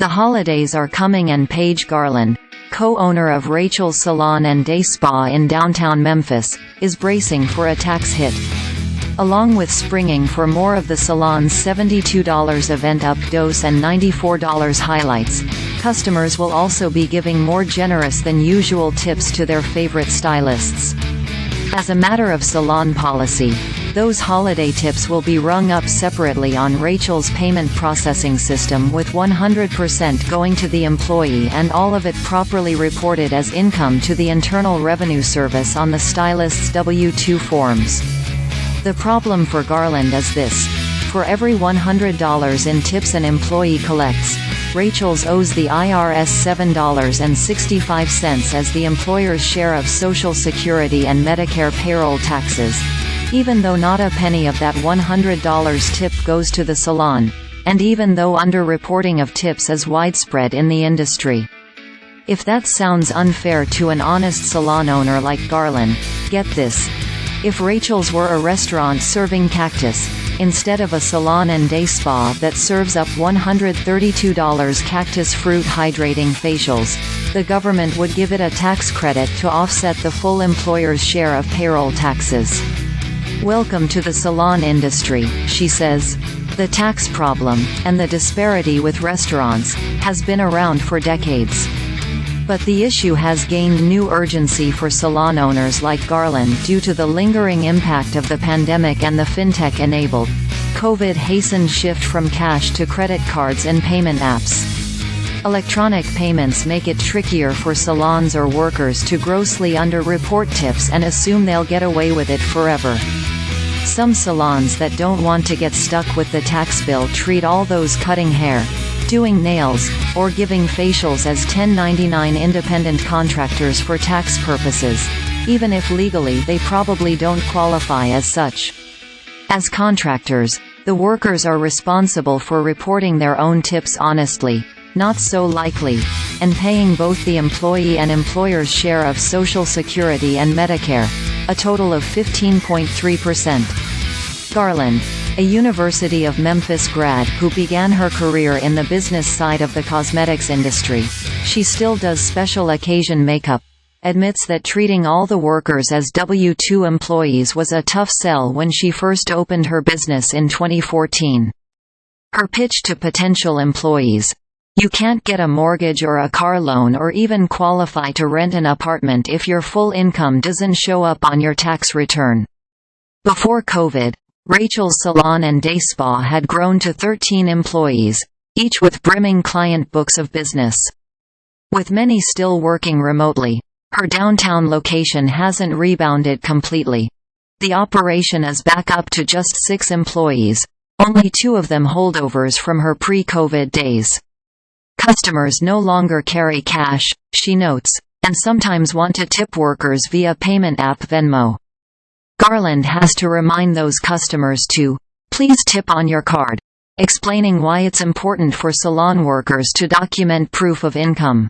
The holidays are coming and Paige Garland, co-owner of Rachel's Salon and Day Spa in downtown Memphis, is bracing for a tax hit. Along with springing for more of the salon's $72 event up dose and $94 highlights, customers will also be giving more generous than usual tips to their favorite stylists. As a matter of salon policy, those holiday tips will be rung up separately on Rachel's payment processing system, with 100% going to the employee and all of it properly reported as income to the Internal Revenue Service on the stylist's W-2 forms. The problem for Garland is this: for every $100 in tips an employee collects, Rachel's owes the IRS $7.65 as the employer's share of Social Security and Medicare payroll taxes, even though not a penny of that $100 tip goes to the salon, and even though underreporting of tips is widespread in the industry. If that sounds unfair to an honest salon owner like Garland, get this. If Rachel's were a restaurant serving Cactus, instead of a salon and day spa that serves up $132 cactus fruit hydrating facials, the government would give it a tax credit to offset the full employer's share of payroll taxes. Welcome to the salon industry, she says. The tax problem, and the disparity with restaurants, has been around for decades. But the issue has gained new urgency for salon owners like Garland due to the lingering impact of the pandemic and the fintech-enabled, Covid-hastened shift from cash to credit cards and payment apps. Electronic payments make it trickier for salons or workers to grossly underreport tips and assume they'll get away with it forever. Some salons that don't want to get stuck with the tax bill treat all those cutting hair, doing nails, or giving facials as 1099 independent contractors for tax purposes, even if legally they probably don't qualify as such. As contractors, the workers are responsible for reporting their own tips honestly, not so likely, and paying both the employee and employer's share of Social Security and Medicare, a total of 15.3%. Garland, a University of Memphis grad who began her career in the business side of the cosmetics industry, she still does special occasion makeup, admits that treating all the workers as W-2 employees was a tough sell when she first opened her business in 2014. Her pitch to potential employees: you can't get a mortgage or a car loan or even qualify to rent an apartment if your full income doesn't show up on your tax return. Before COVID, Rachel's Salon and Day Spa had grown to 13 employees, each with brimming client books of business. With many still working remotely, her downtown location hasn't rebounded completely. The operation is back up to just 6 employees, only 2 of them holdovers from her pre-COVID days. Customers no longer carry cash, she notes, and sometimes want to tip workers via payment app Venmo. Garland has to remind those customers to, please tip on your card, explaining why it's important for salon workers to document proof of income.